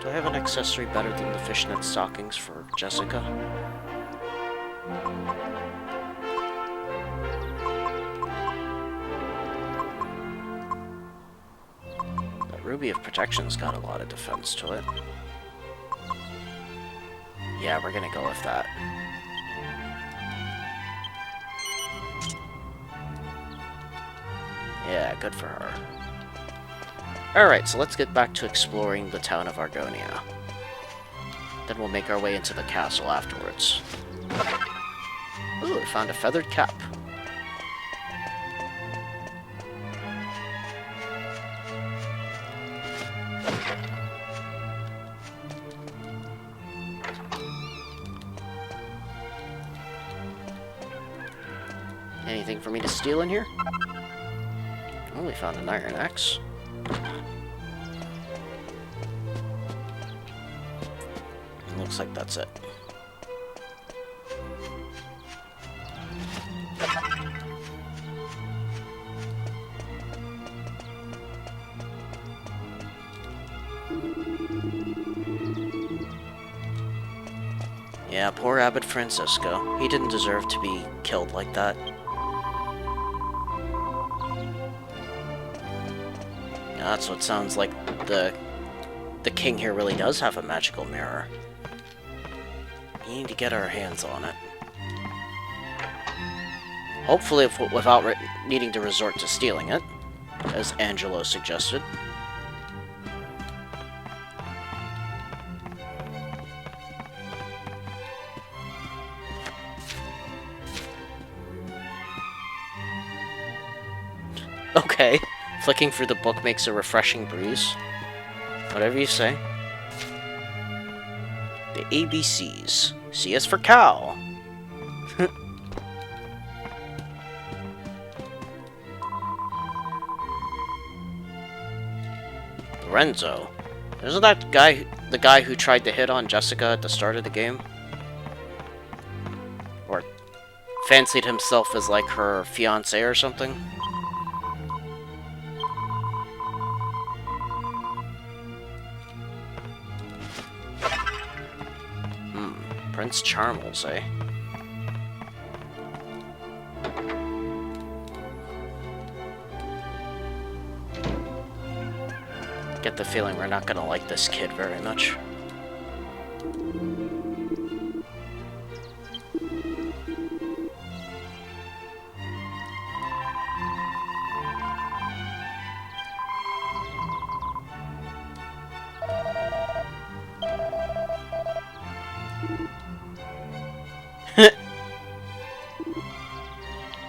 Do I have an accessory better than the fishnet stockings for Jessica? That Ruby of Protection's got a lot of defense to it. Yeah, we're gonna go with that. Yeah, good for her. Alright, so let's get back to exploring the town of Argonia. Then we'll make our way into the castle afterwards. Ooh, I found a feathered cap. Anything for me to steal in here? Oh, we found an iron axe. Looks like that's it. Yeah, poor Abbot Francisco. He didn't deserve to be killed like that. That's what sounds like the king here really does have a magical mirror. We need to get our hands on it. Hopefully without needing to resort to stealing it, as Angelo suggested. Okay, flicking through the book makes a refreshing breeze. Whatever you say. The ABCs. C is for cow. Lorenzo. Isn't that guy the guy who tried to hit on Jessica at the start of the game? Or fancied himself as like her fiancé or something? Prince Charmles, eh? Get the feeling we're not gonna like this kid very much.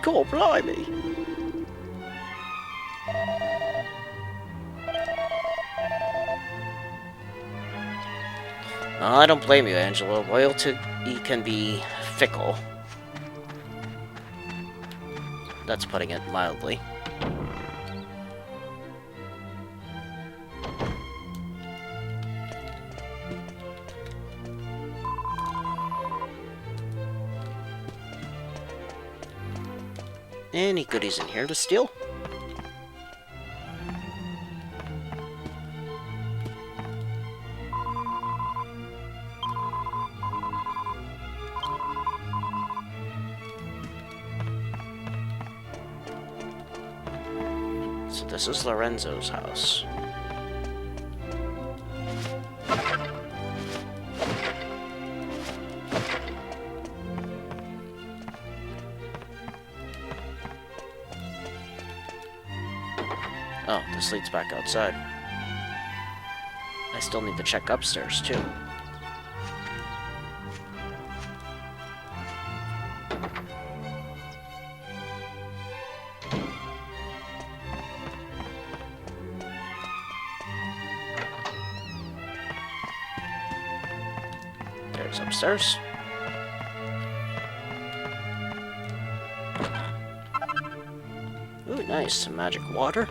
God blimey! I don't blame you, Angelo. Loyalty can be fickle. That's putting it mildly. Any goodies in here to steal? So this is Lorenzo's house. Oh, this leads back outside. I still need to check upstairs, too. There's upstairs. Ooh, nice. Some magic water.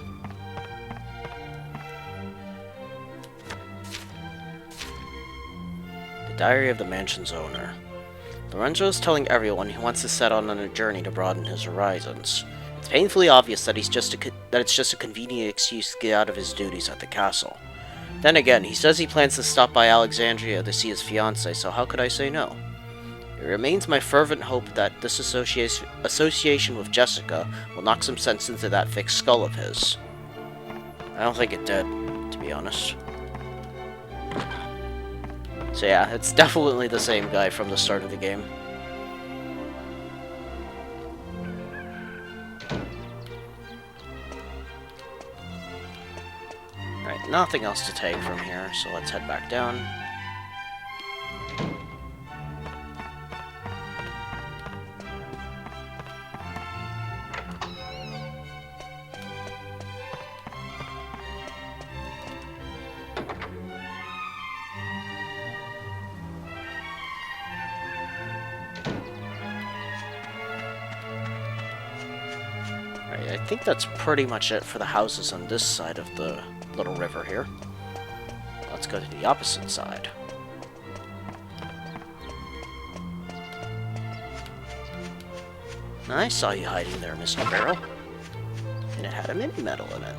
Diary of the mansion's owner. Lorenzo is telling everyone he wants to set out on a journey to broaden his horizons. It's painfully obvious that it's just a convenient excuse to get out of his duties at the castle. Then again, he says he plans to stop by Alexandria to see his fiancée, so how could I say no? It remains my fervent hope that this association with Jessica will knock some sense into that thick skull of his. I don't think it did, to be honest. So yeah, it's definitely the same guy from the start of the game. Alright, nothing else to take from here, so let's head back down. I think that's pretty much it for the houses on this side of the little river here. Let's go to the opposite side. I saw you hiding there, Mr. Barrel. And it had a mini medal in it.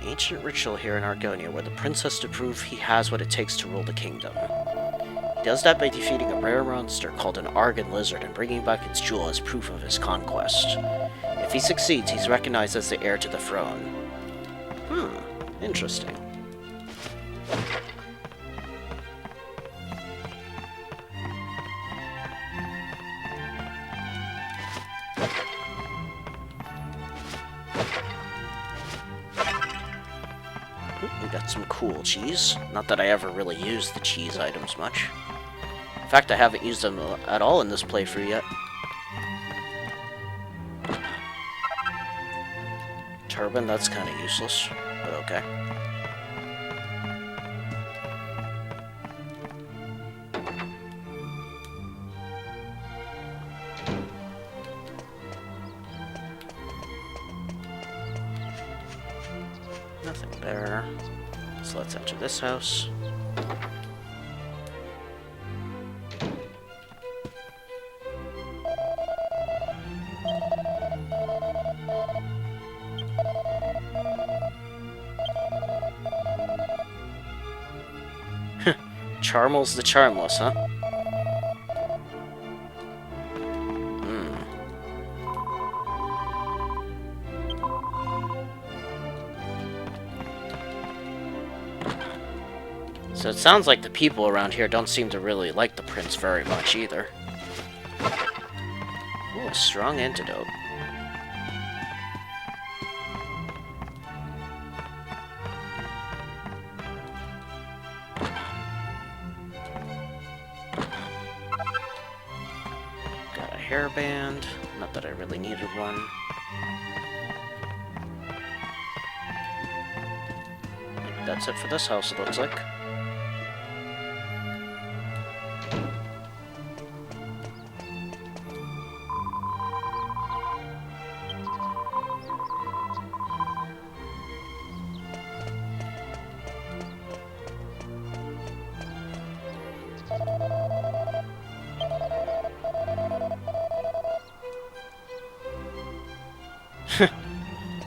Ancient ritual here in Argonia where the prince has to prove he has what it takes to rule the kingdom. He does that by defeating a rare monster called an Argon lizard and bringing back its jewel as proof of his conquest. If he succeeds, he's recognized as the heir to the throne. Interesting. We got some cool cheese. Not that I ever really used the cheese items much. In fact, I haven't used them at all in this playthrough yet. Turban, that's kind of useless, but okay. Nothing there. So let's enter this house. Charmels the Charmless, huh? So it sounds like the people around here don't seem to really like the prince very much either. Ooh, a strong antidote. Got a hairband. Not that I really needed one. That's it for this house, it looks like.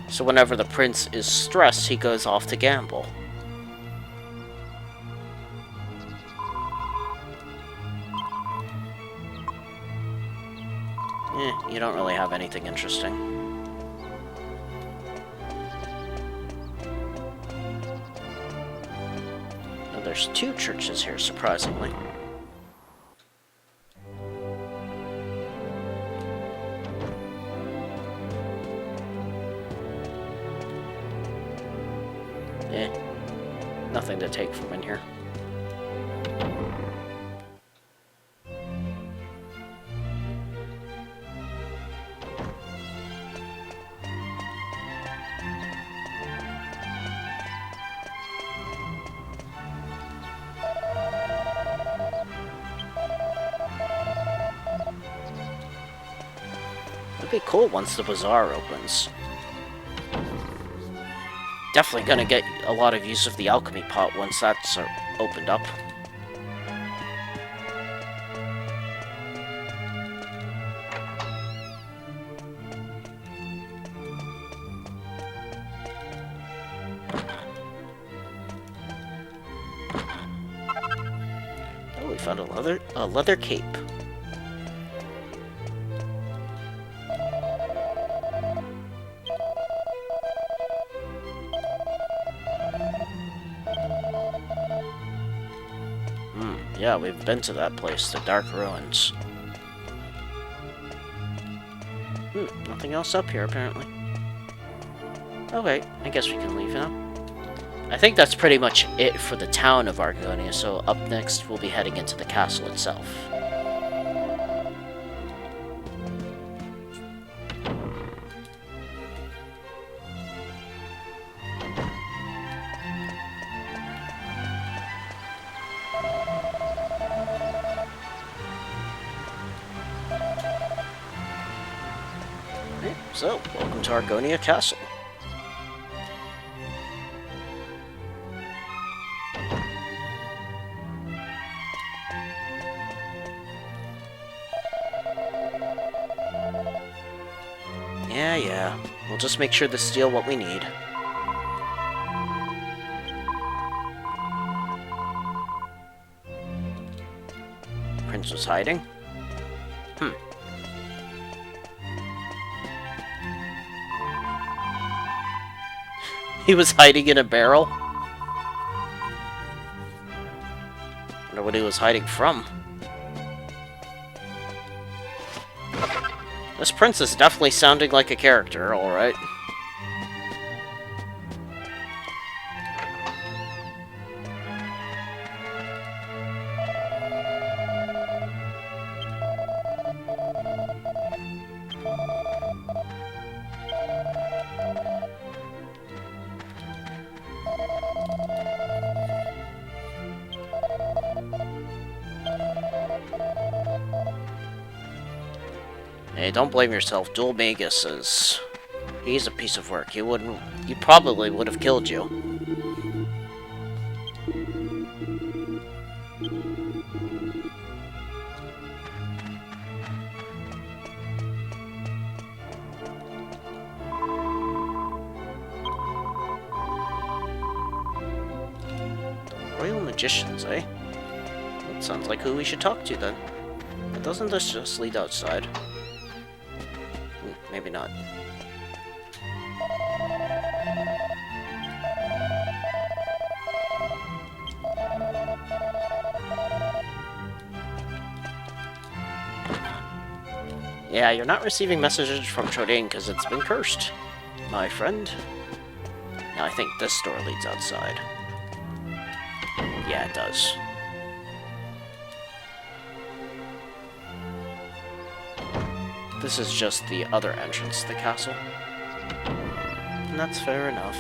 So whenever the prince is stressed, he goes off to gamble. You don't really have anything interesting. Oh, there's two churches here, surprisingly. Nothing to take from in here. It'd be cool once the bazaar opens. Definitely gonna get a lot of use of the alchemy pot once that's opened up. found a leather cape. Yeah, we've been to that place, the Dark Ruins. Nothing else up here, apparently. Okay, I guess we can leave now. I think that's pretty much it for the town of Argonia, so up next we'll be heading into the castle itself. So, welcome to Argonia Castle. Yeah. We'll just make sure to steal what we need. Prince was hiding? He was hiding in a barrel? I wonder what he was hiding from. This prince is definitely sounding like a character, alright. Hey, don't blame yourself. Dual Magus is... He's a piece of work. He probably would have killed you. Royal Magicians, eh? That sounds like who we should talk to then. But doesn't this just lead outside? Maybe not. Yeah, you're not receiving messages from Chodane because it's been cursed, my friend. Now I think this door leads outside. Yeah, it does. This is just the other entrance to the castle. And that's fair enough.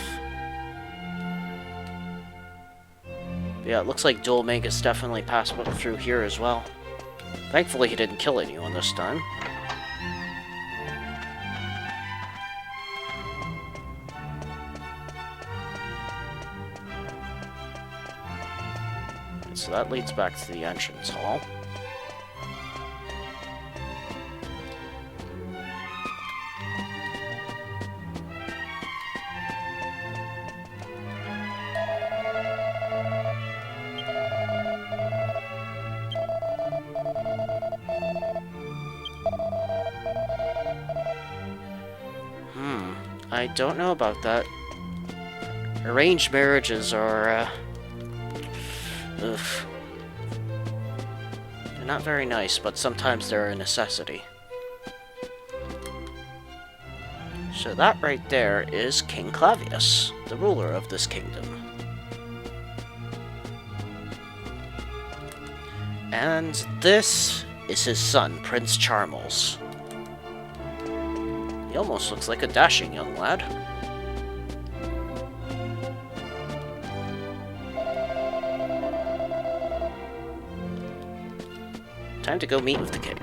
But yeah, it looks like Dual Magus definitely passed through here as well. Thankfully he didn't kill anyone this time. So that leads back to the entrance hall. I don't know about that. Arranged marriages are, they're not very nice, but sometimes they're a necessity. So that right there is King Clavius, the ruler of this kingdom. And this is his son, Prince Charmles. He almost looks like a dashing young lad. Time to go meet with the king.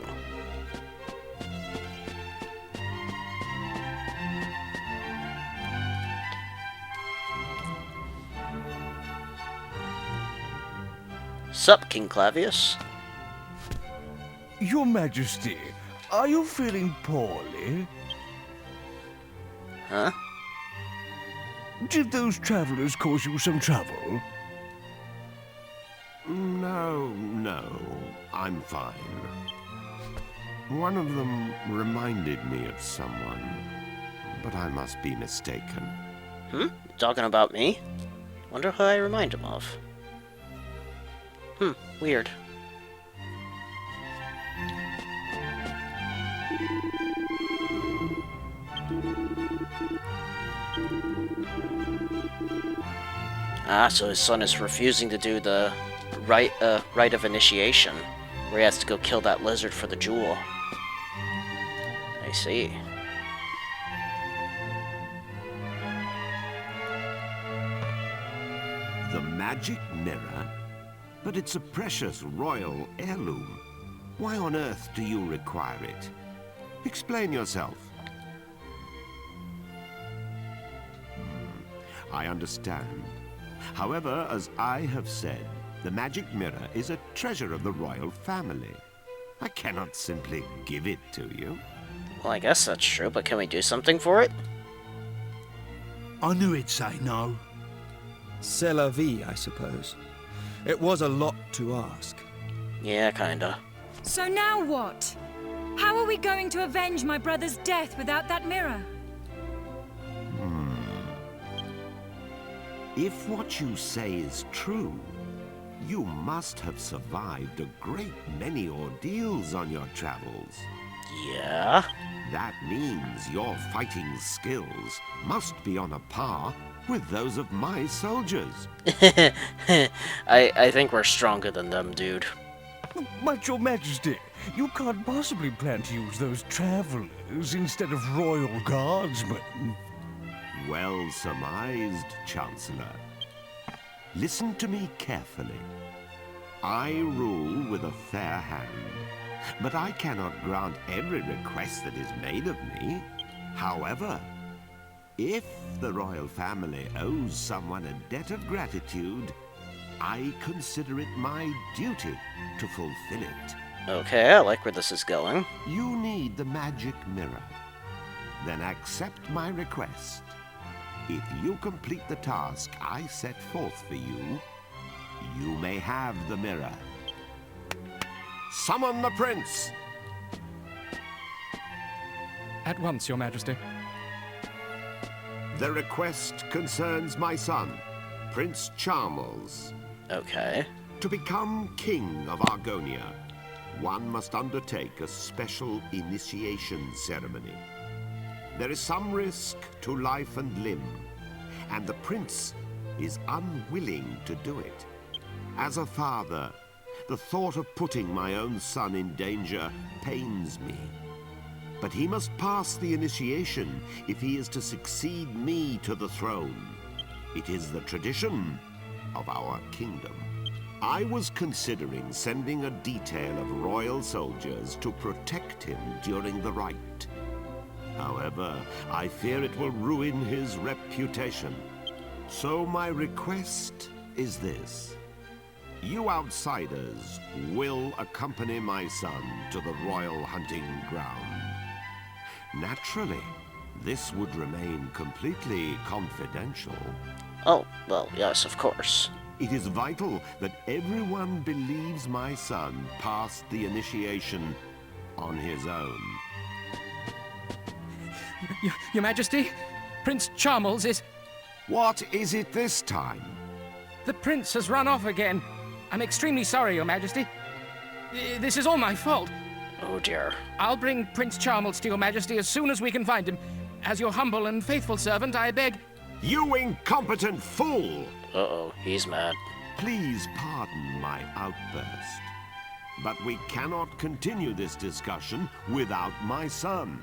Sup, King Clavius? Your Majesty, are you feeling poorly? Huh? Did those travelers cause you some trouble? No. I'm fine. One of them reminded me of someone, but I must be mistaken. Talking about me? Wonder who I remind him of. Weird. Ah, so his son is refusing to do the rite of initiation, where he has to go kill that lizard for the jewel. I see. The Magic Mirror? But it's a precious royal heirloom. Why on earth do you require it? Explain yourself. I understand. However, as I have said, the Magic Mirror is a treasure of the royal family. I cannot simply give it to you. Well, I guess that's true, but can we do something for it? I knew he'd say no. C'est la vie, I suppose. It was a lot to ask. Yeah, kinda. So now what? How are we going to avenge my brother's death without that mirror? If what you say is true, you must have survived a great many ordeals on your travels. Yeah? That means your fighting skills must be on a par with those of my soldiers. I think we're stronger than them, dude. But your majesty, you can't possibly plan to use those travelers instead of royal guardsmen. Well surmised, Chancellor. Listen to me carefully. I rule with a fair hand, but I cannot grant every request that is made of me. However, if the royal family owes someone a debt of gratitude, I consider it my duty to fulfill it. Okay, I like where this is going. You need the Magic Mirror. Then accept my request. If you complete the task I set forth for you, you may have the mirror. Summon the prince! At once, Your Majesty. The request concerns my son, Prince Charles. Okay. To become King of Argonia, one must undertake a special initiation ceremony. There is some risk to life and limb, and the prince is unwilling to do it. As a father, the thought of putting my own son in danger pains me. But he must pass the initiation if he is to succeed me to the throne. It is the tradition of our kingdom. I was considering sending a detail of royal soldiers to protect him during the rite. However, I fear it will ruin his reputation. So my request is this. You outsiders will accompany my son to the royal hunting ground. Naturally, this would remain completely confidential. Oh, well, yes, of course. It is vital that everyone believes my son passed the initiation on his own. Your Majesty, Prince Charles is... What is it this time? The prince has run off again. I'm extremely sorry, Your Majesty. This is all my fault. Oh dear. I'll bring Prince Charles to Your Majesty as soon as we can find him. As your humble and faithful servant, I beg... You incompetent fool! Uh-oh, he's mad. Please pardon my outburst. But we cannot continue this discussion without my son.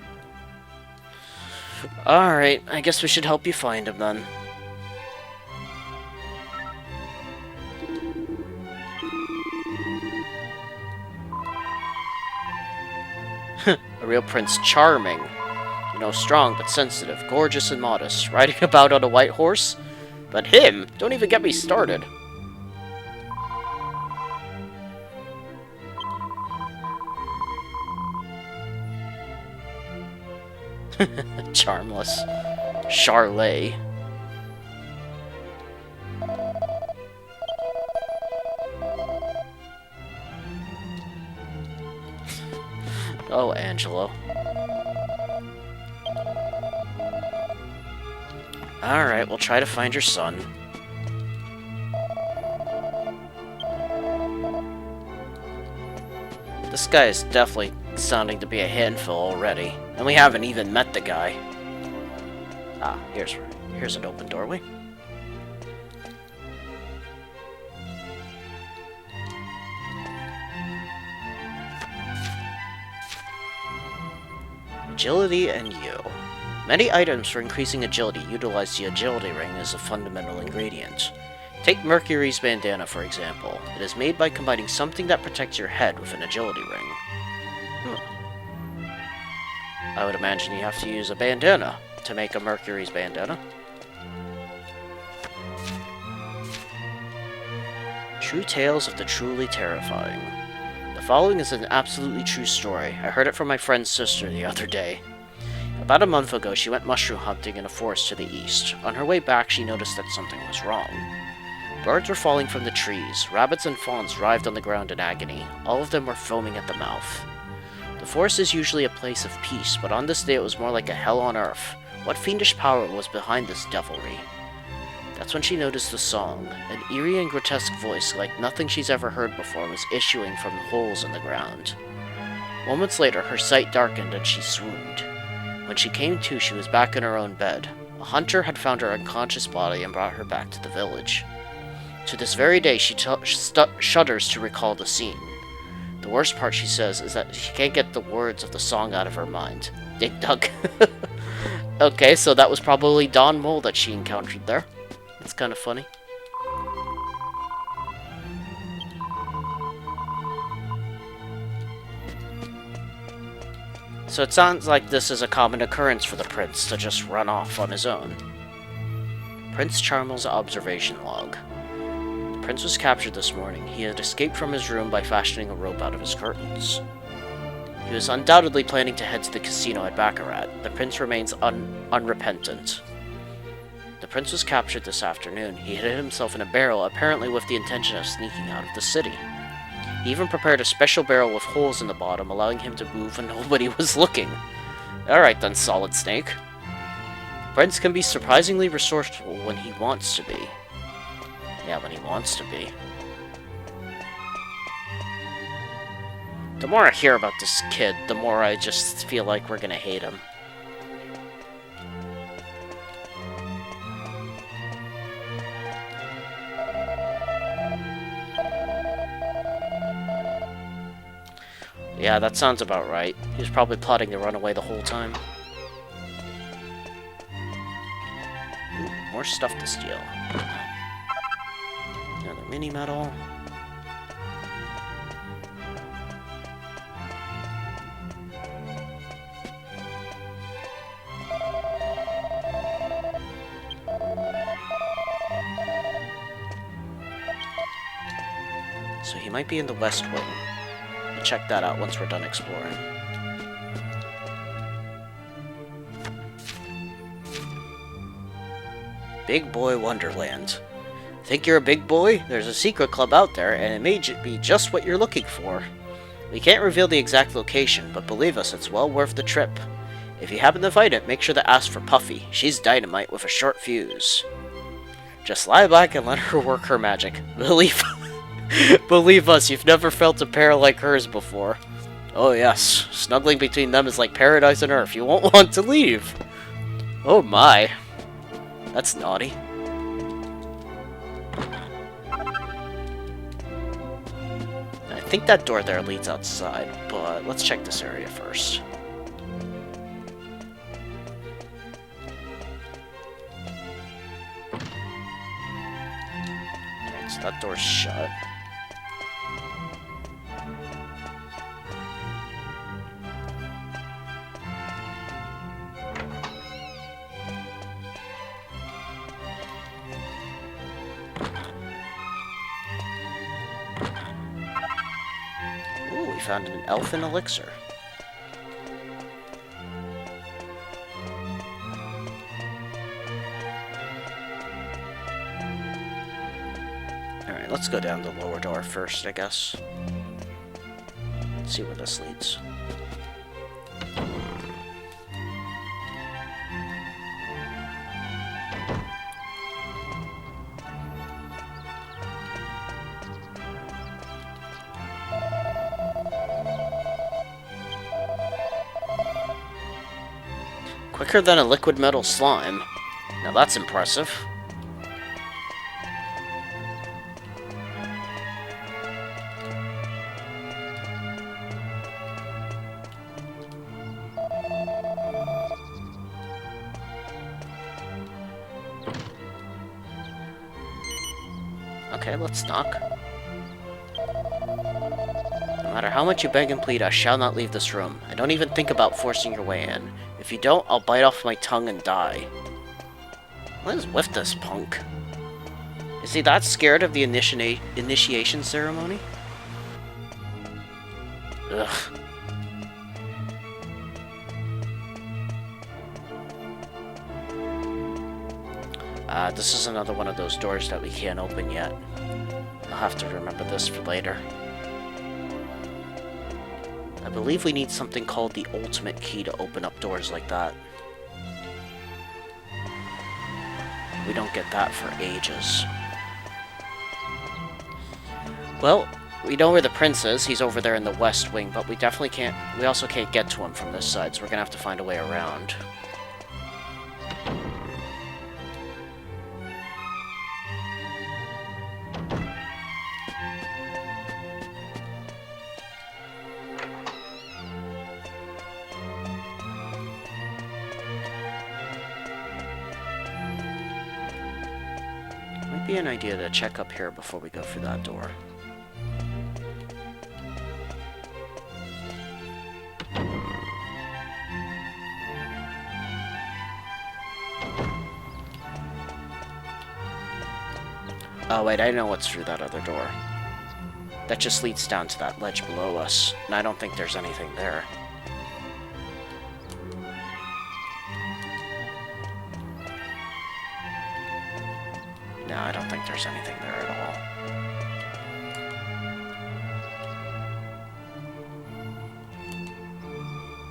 Alright, I guess we should help you find him then. A real Prince Charming. You know, strong but sensitive, gorgeous and modest, riding about on a white horse. But him? Don't even get me started. Charmless. Charlet. Oh, Angelo. Alright, we'll try to find your son. This guy is definitely sounding to be a handful already. And we haven't even met the guy. Ah, here's an open doorway. Agility and you. Many items for increasing agility utilize the agility ring as a fundamental ingredient. Take Mercury's bandana, for example. It is made by combining something that protects your head with an agility ring. I would imagine you have to use a bandana to make a Mercury's bandana. True Tales of the Truly Terrifying. The following is an absolutely true story. I heard it from my friend's sister the other day. About a month ago, she went mushroom hunting in a forest to the east. On her way back, she noticed that something was wrong. Birds were falling from the trees. Rabbits and fawns writhed on the ground in agony. All of them were foaming at the mouth. The forest is usually a place of peace, but on this day it was more like a hell on earth. What fiendish power was behind this devilry? That's when she noticed the song. An eerie and grotesque voice like nothing she's ever heard before was issuing from holes in the ground. Moments later, her sight darkened and she swooned. When she came to, she was back in her own bed. A hunter had found her unconscious body and brought her back to the village. To this very day, she shudders to recall the scene. The worst part, she says, is that she can't get the words of the song out of her mind. Dig dug. Okay, so that was probably Don Mole that she encountered there. It's kind of funny. So it sounds like this is a common occurrence for the prince to just run off on his own. Prince Charmel's observation log. The prince was captured this morning. He had escaped from his room by fashioning a rope out of his curtains. He was undoubtedly planning to head to the casino at Baccarat. The prince remains unrepentant. The prince was captured this afternoon. He hid himself in a barrel, apparently with the intention of sneaking out of the city. He even prepared a special barrel with holes in the bottom, allowing him to move when nobody was looking. Alright then, Solid Snake. Prince can be surprisingly resourceful when he wants to be. Yeah, when he wants to be. The more I hear about this kid, the more I just feel like we're gonna hate him. Yeah, that sounds about right. He was probably plotting to run away the whole time. Ooh, more stuff to steal. Another mini-medal. So he might be in the West Wing. We'll check that out once we're done exploring. Big Boy Wonderland. Think you're a big boy? There's a secret club out there, and it may be just what you're looking for. We can't reveal the exact location, but believe us, it's well worth the trip. If you happen to find it, make sure to ask for Puffy. She's dynamite with a short fuse. Just lie back and let her work her magic. Believe us, you've never felt a pair like hers before. Oh yes, snuggling between them is like paradise on earth. You won't want to leave. Oh my. That's naughty. I think that door there leads outside, but let's check this area first. Alright, so that door's shut. We found an elfin elixir. Alright, let's go down the lower door first, I guess. Let's see where this leads. Quicker than a liquid metal slime. Now that's impressive. Okay, let's knock. No matter how much you beg and plead, I shall not leave this room. I don't even think about forcing your way in. If you don't, I'll bite off my tongue and die. What is with this punk? Is he that scared of the initiation ceremony? Ugh. This is another one of those doors that we can't open yet. I'll have to remember this for later. I believe we need something called the ultimate key to open up doors like that. We don't get that for ages. Well, we know where the prince is. He's over there in the west wing, but we definitely can't... We also can't get to him from this side, so we're gonna have to find a way around. Might be an idea to check up here before we go through that door. Oh wait, I know what's through that other door. That just leads down to that ledge below us, and I don't think there's anything there. No, I don't think there's anything there at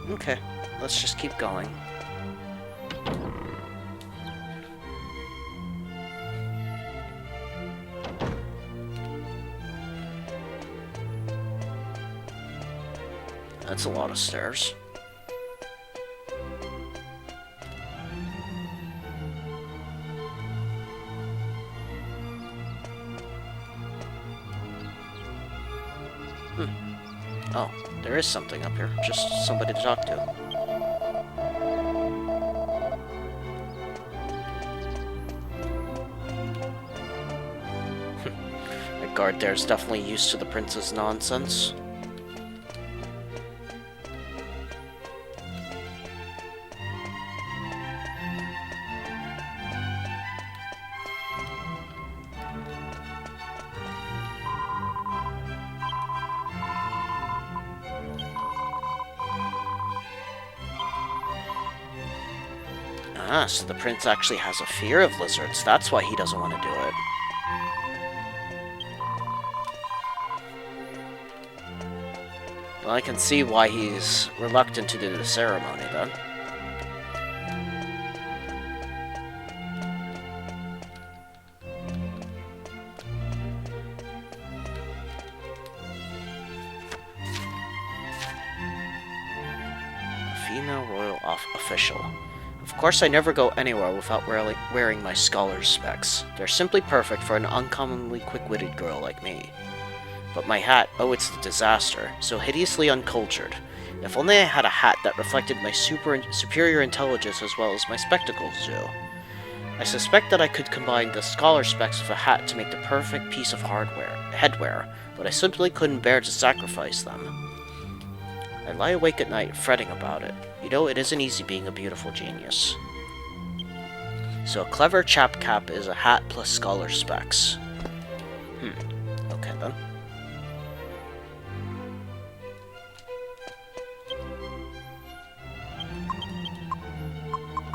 all. Okay, let's just keep going. That's a lot of stairs. Oh, there is something up here. Just somebody to talk to. The guard there is definitely used to the prince's nonsense. Ah, so the prince actually has a fear of lizards. That's why he doesn't want to do it. Well, I can see why he's reluctant to do the ceremony, then. A female royal official. Of course, I never go anywhere without wearing my scholar's specs. They're simply perfect for an uncommonly quick-witted girl like me. But my hat, oh, it's the disaster. So hideously uncultured. If only I had a hat that reflected my superior intelligence as well as my spectacles do. I suspect that I could combine the scholar specs with a hat to make the perfect piece of headwear, but I simply couldn't bear to sacrifice them. I lie awake at night fretting about it. You know, it isn't easy being a beautiful genius. So a clever chap cap is a hat plus scholar specs. Okay then.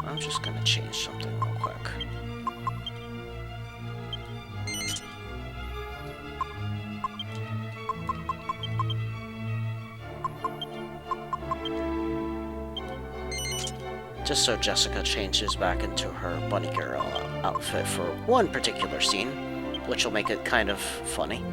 I'm just gonna change something real quick. Just so Jessica changes back into her bunny girl outfit for one particular scene, which will make it kind of funny.